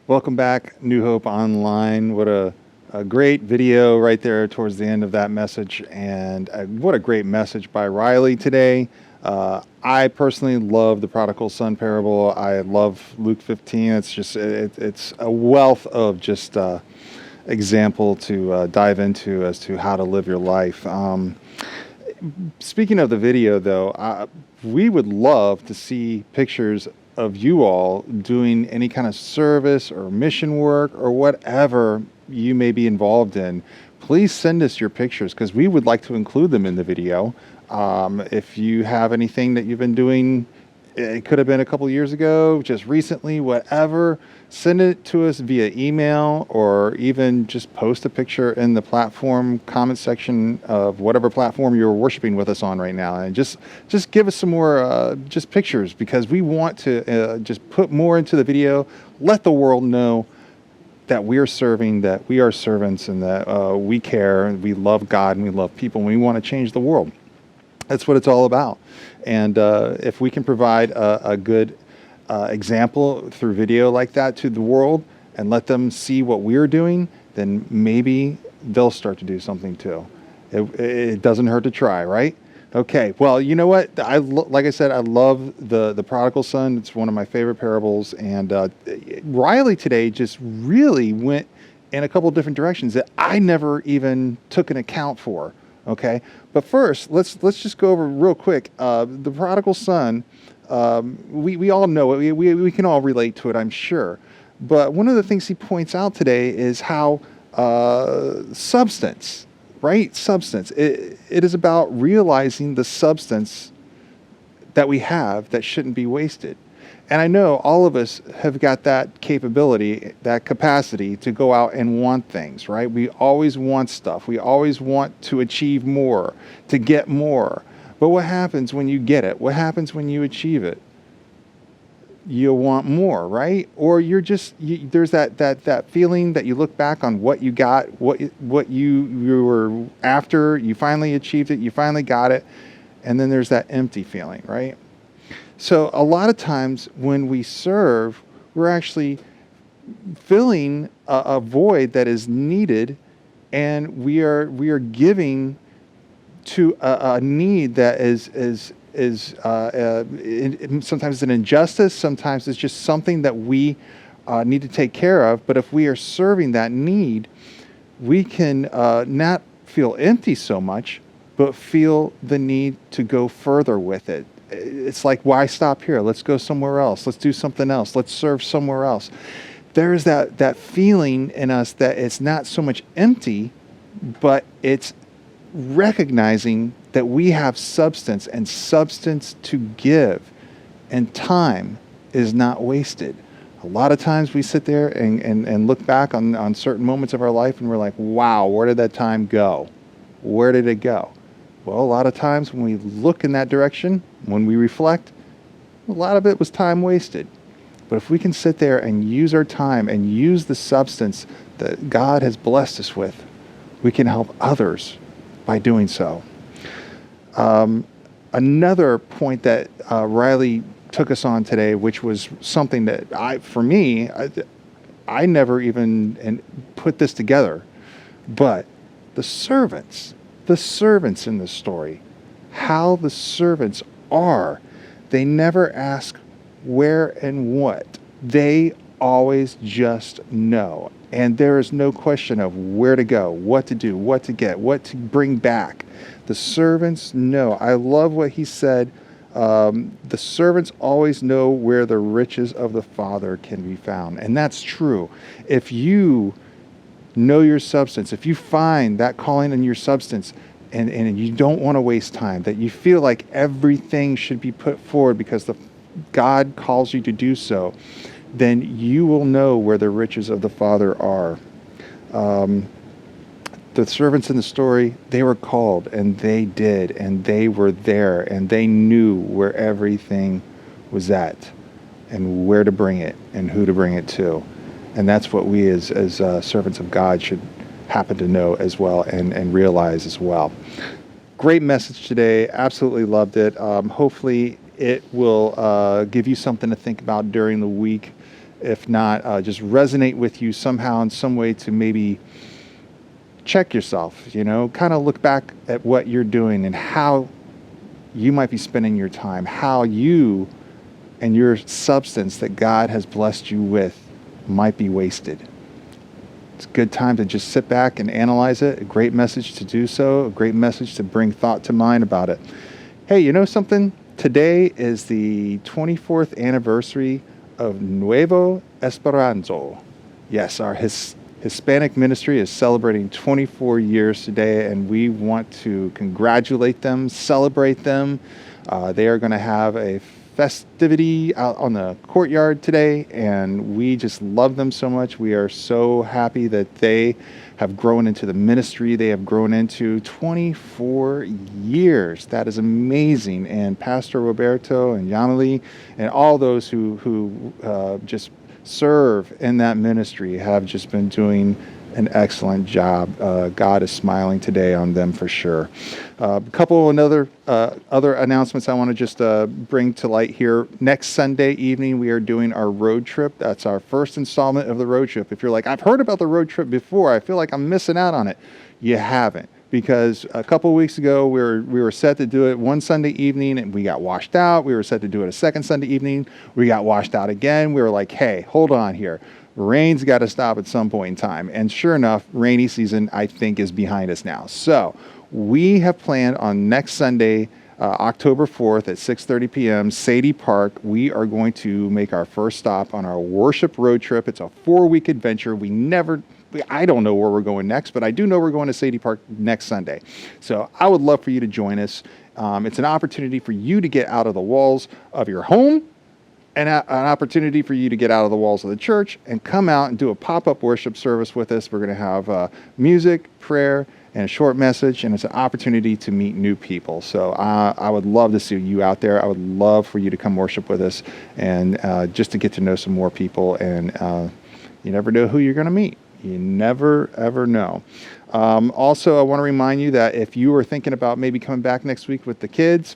Welcome back, New Hope Online. What a great video right there towards the end of that message. And what a great message by Riley today. I personally love the prodigal son parable. I love Luke 15. It's just, it's a wealth of just example to dive into as to how to live your life. Speaking of the video, though, we would love to see pictures of you all doing any kind of service or mission work or whatever you may be involved in. Please send us your pictures because we would like to include them in the video. If you have anything that you've been doing, it could have been a couple years ago, just recently, whatever, send it to us via email or even just post a picture in the platform comment section of whatever platform you're worshiping with us on right now. And just give us some more just pictures because we want to just put more into the video, let the world know that we are serving, that we are servants, and that we care, and we love God, and we love people, and we want to change the world. That's what it's all about. And if we can provide a good example through video like that to the world and let them see what we're doing, then maybe they'll start to do something too. It doesn't hurt to try, right? Okay, well, you know what? Like I said, I love the prodigal son. It's one of my favorite parables. And Riley today just really went in a couple of different directions that I never even took an account for. Okay, but first, let's just go over real quick. The prodigal son, we all know it. We can all relate to it, I'm sure. But one of the things he points out today is how substance, right? Substance. It is about realizing the substance that we have that shouldn't be wasted. And I know all of us have got that capability, that capacity to go out and want things, right? We always want stuff. We always want to achieve more, to get more. But what happens when you get it? What happens when you achieve it? You want more, right? Or there's that feeling that you look back on what you got, what you were after, you finally achieved it, you finally got it, and then there's that empty feeling, right? So a lot of times when we serve, we're actually filling a void that is needed, and we are giving to a need that is sometimes an injustice, sometimes it's just something that we need to take care of. But if we are serving that need, we can not feel empty so much, but feel the need to go further with it. It's like, why stop here? Let's go somewhere else. Let's do something else. Let's serve somewhere else. There is that feeling in us that it's not so much empty, but it's recognizing that we have substance and substance to give, and time is not wasted. A lot of times we sit there and look back on certain moments of our life and we're like, wow, where did that time go? Where did it go? Well, a lot of times when we look in that direction, when we reflect, a lot of it was time wasted. But if we can sit there and use our time and use the substance that God has blessed us with, we can help others by doing so. Another point that Riley took us on today, which was something that I never even put this together, but the servants in the story, how the servants are. They never ask where and what. They always just know. And there is no question of where to go, what to do, what to get, what to bring back. The servants know. I love what he said. The servants always know where the riches of the Father can be found. And that's true. If you know your substance, if you find that calling in your substance and you don't want to waste time, that you feel like everything should be put forward because God calls you to do so, then you will know where the riches of the Father are. The servants in the story, they were called and they did, and they were there and they knew where everything was at and where to bring it and who to bring it to. And that's what we as servants of God should happen to know as well and realize as well. Great message today. Absolutely loved it. Hopefully it will give you something to think about during the week. if not, just resonate with you somehow in some way to maybe check yourself, kind of look back at what you're doing and how you might be spending your time, how you and your substance that God has blessed you with might be wasted. It's a good time to just sit back and analyze it. A great message to do so, a great message to bring thought to mind about it. Hey, you know something? Today is the 24th anniversary of Nuevo Esperanza. Yes, our Hispanic ministry is celebrating 24 years today, and we want to congratulate them, celebrate them. They are going to have a festivity out on the courtyard today, and we just love them so much. We are so happy that they have grown into the ministry they have grown into. 24 years. That is amazing. And Pastor Roberto and Yamali and all those who just serve in that ministry have just been doing an excellent job. God is smiling today on them for sure. A couple of other announcements I want to just bring to light here. Next Sunday evening, we are doing our road trip. That's our first installment of the road trip. If you're like, I've heard about the road trip before, I feel like I'm missing out on it. You haven't. Because a couple of weeks ago, we were set to do it one Sunday evening, and we got washed out. We were set to do it a second Sunday evening. We got washed out again. We were like, hey, hold on here. Rain's got to stop at some point in time. And sure enough, rainy season, I think, is behind us now. So we have planned on next Sunday, October 4th at 6:30 p.m., Sadie Park. We are going to make our first stop on our worship road trip. It's a 4-week adventure. I don't know where we're going next, but I do know we're going to Sadie Park next Sunday. So I would love for you to join us. It's an opportunity for you to get out of the walls of your home, and an opportunity for you to get out of the walls of the church and come out and do a pop-up worship service with us. We're going to have music, prayer, and a short message, and it's an opportunity to meet new people. So I would love to see you out there. I would love for you to come worship with us and just to get to know some more people. And you never know who you're going to meet. You never, ever know. Also, I want to remind you that if you are thinking about maybe coming back next week with the kids,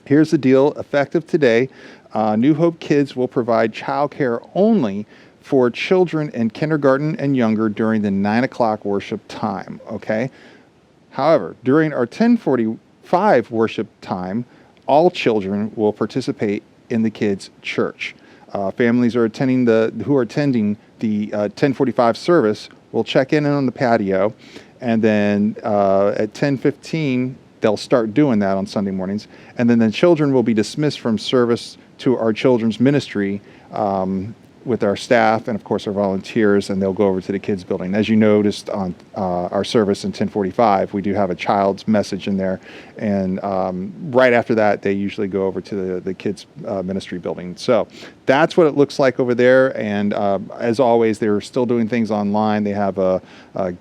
here's the deal. Effective today, New Hope Kids will provide childcare only for children in kindergarten and younger during the 9 o'clock worship time, okay? However, during our 10:45 worship time, all children will participate in the kids' church. Families who are attending the 10:45 service will check in on the patio, and then at 10:15, they'll start doing that on Sunday mornings. And then the children will be dismissed from service to our children's ministry with our staff and, of course, our volunteers, and they'll go over to the kids' building. As you noticed on our service in 10:45, we do have a child's message in there. And right after that, they usually go over to the kids' ministry building. So that's what it looks like over there. And as always, they're still doing things online. They have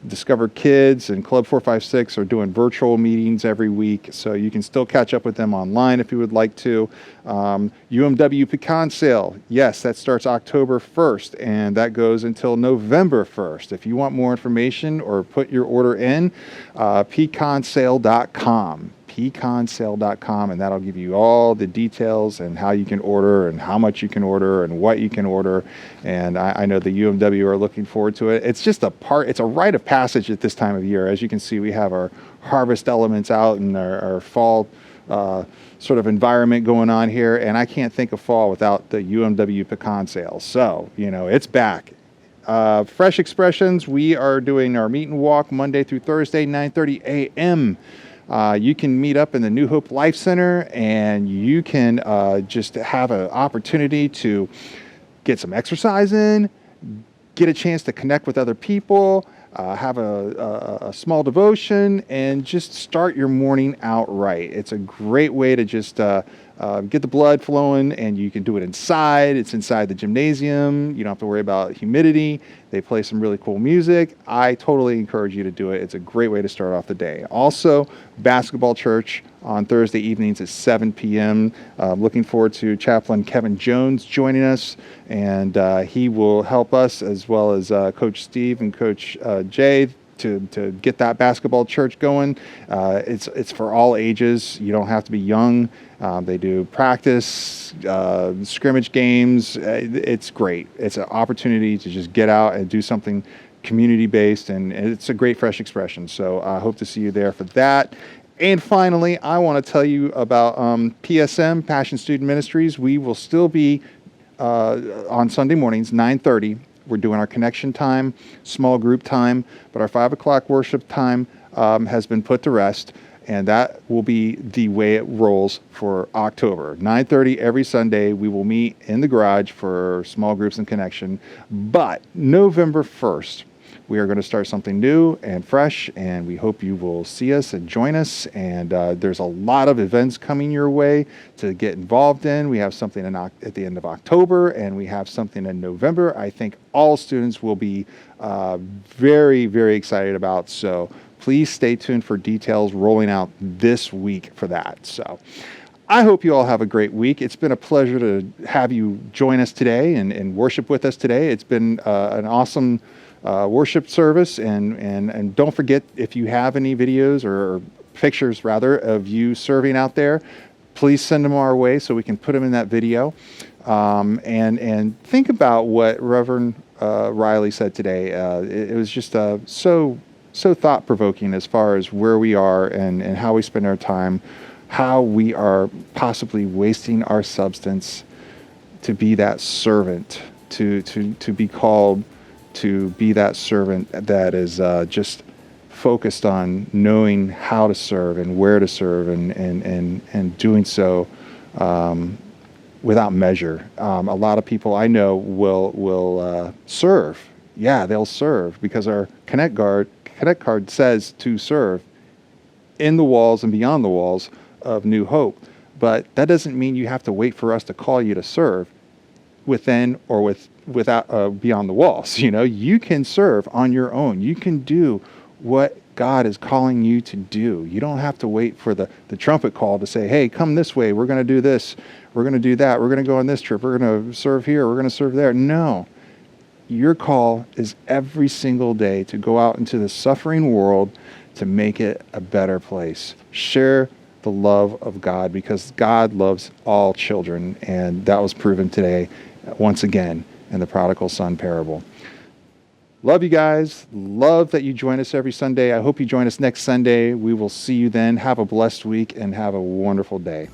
Discover Kids and Club 456 are doing virtual meetings every week. So you can still catch up with them online if you would like to. UMW Pecan Sale. Yes, that starts October 1st, and that goes until November 1st. If you want more information or put your order in, pecansale.com. pecansale.com, and that'll give you all the details and how you can order and how much you can order and what you can order. And I know the UMW are looking forward to it. It's just it's a rite of passage at this time of year. As you can see, we have our harvest elements out and our fall sort of environment going on here, and I can't think of fall without the UMW pecan sale. So, it's back. Fresh Expressions, we are doing our meet and walk Monday through Thursday, 9:30 a.m. You can meet up in the New Hope Life Center, and you can just have an opportunity to get some exercise in, get a chance to connect with other people, have a small devotion, and just start your morning out right. It's a great way to just get the blood flowing, and you can do it inside. It's inside the gymnasium. You don't have to worry about humidity. They play some really cool music. I totally encourage you to do it. It's a great way to start off the day. Also, basketball church on Thursday evenings at 7 p.m. Looking forward to Chaplain Kevin Jones joining us, and he will help us, as well as Coach Steve and Coach Jay to get that basketball church going. It's for all ages. You don't have to be young. They do practice, scrimmage games. It's great. It's an opportunity to just get out and do something community-based, and it's a great fresh expression. So I hope to see you there for that. And finally, I want to tell you about PSM, Passion Student Ministries. We will still be on Sunday mornings, 9:30. We're doing our connection time, small group time, but our 5 o'clock worship time has been put to rest, and that will be the way it rolls for October. 9:30 every Sunday, we will meet in the garage for small groups and connection. But November 1st, we are going to start something new and fresh, and we hope you will see us and join us. And there's a lot of events coming your way to get involved in. We have something at the end of October, and we have something in November. I think all students will be very, very excited about. So please stay tuned for details rolling out this week for that. So I hope you all have a great week. It's been a pleasure to have you join us today and worship with us today. It's been an awesome worship service, and don't forget, if you have any videos or pictures rather of you serving out there, please send them our way so we can put them in that video. And think about what Reverend Riley said today. It was just so thought-provoking as far as where we are and how we spend our time, how we are possibly wasting our substance to be that servant, to be called to be that servant that is just focused on knowing how to serve and where to serve, and doing so without measure. A lot of people I know will serve. Yeah, they'll serve because our Connect card says to serve in the walls and beyond the walls of New Hope. But that doesn't mean you have to wait for us to call you to serve within or without beyond the walls. You can serve on your own. You can do what God is calling you to do. You don't have to wait for the trumpet call to say, hey, come this way. We're going to do this. We're going to do that. We're going to go on this trip. We're going to serve here. We're going to serve there. No. Your call is every single day to go out into the suffering world to make it a better place. Share the love of God, because God loves all children, and that was proven today once again in the prodigal son parable. Love you guys. Love that you join us every Sunday. I hope you join us next Sunday. We will see you then. Have a blessed week and have a wonderful day.